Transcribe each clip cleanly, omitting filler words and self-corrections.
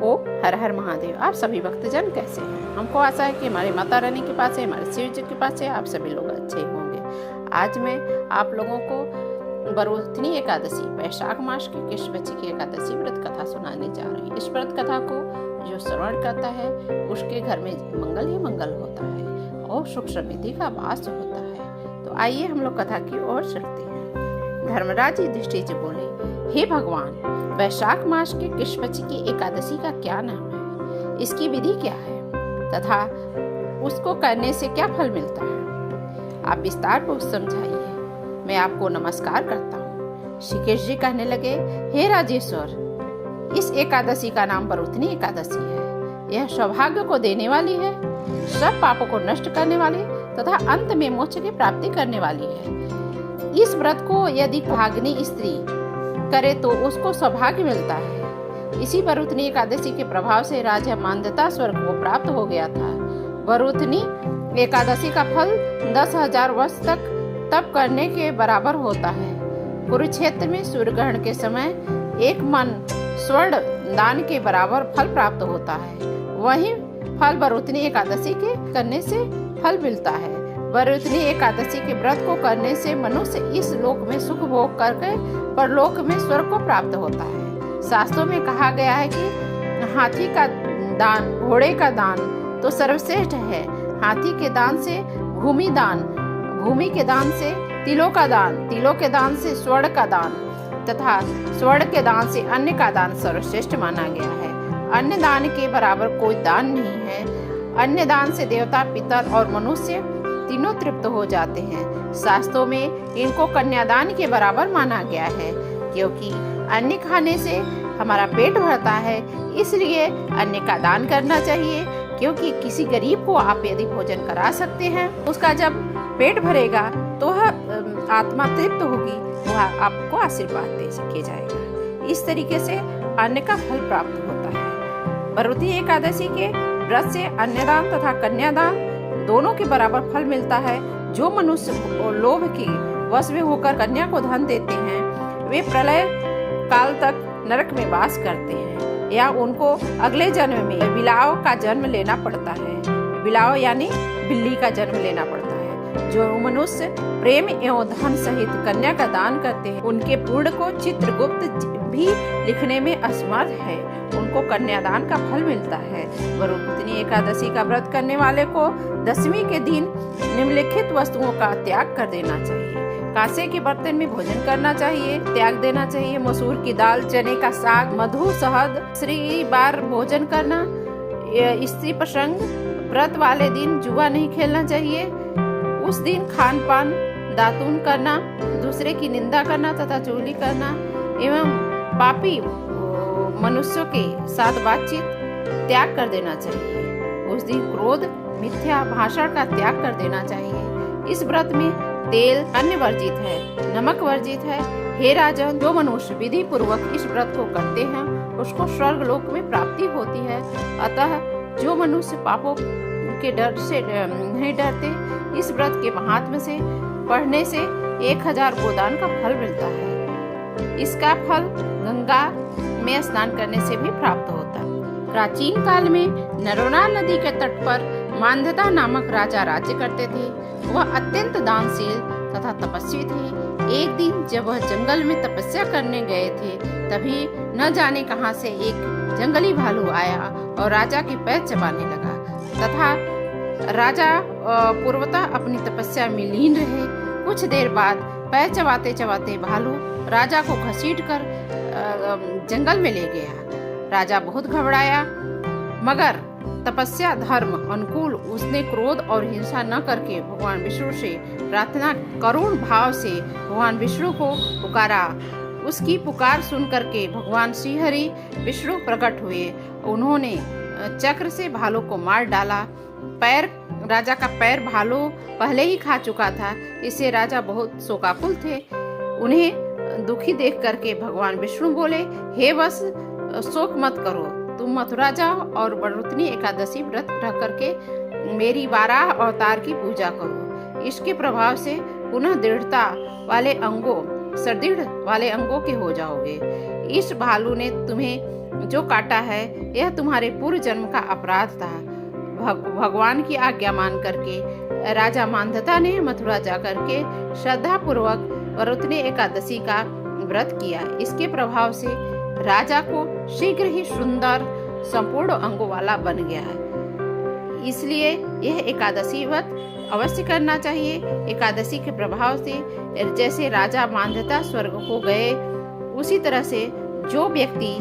ओ हर हर महादेव। आप सभी भक्तजन कैसे हैं? हमको आशा है कि हमारे माता रानी के पास है, हमारे शिव जी के पास है, आप सभी लोग अच्छे होंगे। आज मैं आप लोगों को बरूथनी एकादशी वैशाख मास की कृष्ण पक्ष की एकादशी व्रत कथा सुनाने जा रही हूँ। इस व्रत कथा को जो श्रवण करता है उसके घर में मंगल ही मंगल होता है और सुख समृद्धि का वास होता है। तो आइए हम लोग कथा की ओर चलते हैं। धर्मराज युधिष्ठिर जी बोले, हे भगवान, वैशाख मास के कृष्ण पक्ष की एकादशी का क्या नाम है? इसकी विधि क्या है तथा उसको करने से क्या फल मिलता है? आप विस्तार पूर्वक समझाइए। मैं आपको नमस्कार करता हूँ। श्री कृष्ण जी कहने लगे, हे राजेश्वर, इस एकादशी का नाम बरूथनी एकादशी है। यह सौभाग्य को देने वाली है, सब पापों को नष्ट करने वाली तथा अंत में मोक्ष की प्राप्ति करने वाली है। इस व्रत को यदि भागनी स्त्री करे तो उसको सौभाग्य मिलता है। इसी बरूथनी एकादशी के प्रभाव से राजा मांधाता स्वर्ग को प्राप्त हो गया था। बरूथनी एकादशी का फल 10,000 वर्ष तक तप करने के बराबर होता है। कुरुक्षेत्र में सूर्य ग्रहण के समय 1 मन स्वर्ण दान के बराबर फल प्राप्त होता है। वही फल बरूथनी एकादशी के करने से फल मिलता है। बरूथनी एकादशी के व्रत को करने से मनुष्य इस लोक में सुख भोग करके परलोक में स्वर्ग को प्राप्त होता है। शास्त्रों में कहा गया है कि हाथी का दान, घोड़े का दान तो सर्वश्रेष्ठ है। हाथी के दान से भूमि दान, भूमि के दान से तिलों का दान, तिलों के दान से स्वर्ण का दान तथा स्वर्ण के दान से अन्न का दान सर्वश्रेष्ठ माना गया है। अन्न दान के बराबर कोई दान नहीं है। अन्न दान से देवता, पितर और मनुष्य तीनों तृप्त हो जाते हैं। शास्त्रों में इनको कन्यादान के बराबर माना गया है, क्योंकि अन्न खाने से हमारा पेट भरता है, इसलिए अन्न का दान करना चाहिए। क्योंकि किसी गरीब को आप यदि भोजन करा सकते हैं, उसका जब पेट भरेगा तो वह आत्मा तृप्त होगी, वह आपको आशीर्वाद दे सके जाएगा। इस तरीके से अन्न का फल प्राप्त होता है। बरूथनी एकादशी के व्रत से अन्नदान तथा कन्यादान दोनों के बराबर फल मिलता है। जो मनुष्य लोभ की वश में होकर कन्या को धन देते हैं, वे प्रलय काल तक नरक में वास करते हैं या उनको अगले जन्म में बिलाव का जन्म लेना पड़ता है। बिलाव यानी बिल्ली का जन्म लेना पड़ता है। जो मनुष्य प्रेम एवं धन सहित कन्या का दान करते हैं, उनके पूर्ण को चित्रगुप्त भी लिखने में असमर्थ है, उनको कन्यादान का फल मिलता है। बरूथनी एकादशी का व्रत करने वाले को दशमी के दिन निम्नलिखित वस्तुओं का त्याग कर देना चाहिए। कांसे के बर्तन में भोजन करना चाहिए, त्याग देना चाहिए। मसूर की दाल, चने का साग, मधु, शहद, श्री बार भोजन करना। स्त्री प्रसंग व्रत वाले दिन जुआ नहीं खेलना चाहिए। उस दिन खान पान दातून करना, दूसरे की निंदा करना तथा चुगली करना एवं पापी मनुष्यों के साथ बातचीत त्याग कर देना चाहिए। उस दिन क्रोध, मिथ्या भाषण का त्याग कर देना चाहिए। इस व्रत में तेल, अन्न वर्जित है, नमक वर्जित है। हे राजन, जो मनुष्य विधि पूर्वक इस व्रत को करते हैं उसको स्वर्ग लोक में प्राप्ति होती है। अतः जो मनुष्य पापों के डर से नहीं डरते, इस व्रत के महात्म्य से पढ़ने से 1000 गोदान का फल मिलता है। इसका फल गंगा में स्नान करने से भी प्राप्त होता है। प्राचीन काल में नर्मदा नदी के तट पर मांधाता नामक राजा राज्य करते थे। वह अत्यंत दानशील तथा तपस्वी थे। एक दिन जब वह जंगल में तपस्या करने गए थे, तभी न जाने कहां से एक जंगली भालू आया और राजा के पैर चबाने लगा तथा राजा पूर्वतः अपनी तपस्या में लीन रहे। कुछ देर बाद पैर चबाते चबाते भालू राजा को घसीटकर जंगल में ले गया। राजा बहुत घबराया, मगर तपस्या धर्म अनुकूल उसने क्रोध और हिंसा न करके भगवान विष्णु से प्रार्थना करुण भाव से भगवान विष्णु को पुकारा। उसकी पुकार सुन करके भगवान श्री हरि विष्णु प्रकट हुए। उन्होंने चक्र से भालू को मार डाला। राजा का पैर भालू पहले ही खा चुका था, इससे राजा बहुत शोकाकुल थे। उन्हें दुखी देख करके भगवान विष्णु बोले, हे वत्स, शोक मत करो, तुम मथुरा जाओ और बरूथनी एकादशी व्रत रख करके मेरी 12 अवतार की पूजा करो। इसके प्रभाव से पुनः दृढ़ता वाले अंगों, सुदृढ़ वाले अंगों के हो जाओगे। इस भालू ने तुम्हें जो काटा है यह तुम्हारे पूर्व जन्म का अपराध था। भगवान की आज्ञा मान करके राजा मांधाता ने मथुरा जाकर के श्रद्धा पूर्वक वरुथनी एकादशी का व्रत किया। इसके प्रभाव से राजा को शीघ्र ही सुंदर संपूर्ण अंगों वाला बन गया है। इसलिए यह एकादशी व्रत अवश्य करना चाहिए। एकादशी के प्रभाव से जैसे राजा मांधाता स्वर्ग को गए, उसी तरह से जो व्यक्ति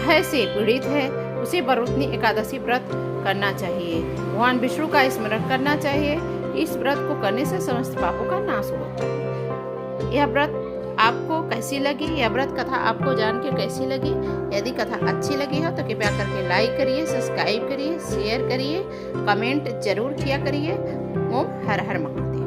भय से पीड़ित है उसे वरुथनी एकादशी व्रत करना चाहिए। भगवान विष्णु का स्मरण करना चाहिए। इस व्रत को करने से समस्त पापों का नाश होता है। यह व्रत आपको कैसी लगी, यह व्रत कथा आपको जान के कैसी लगी? यदि कथा अच्छी लगी हो तो कृपया करके लाइक करिए, सब्सक्राइब करिए, शेयर करिए, कमेंट जरूर किया करिए। ओम हर हर महादेव।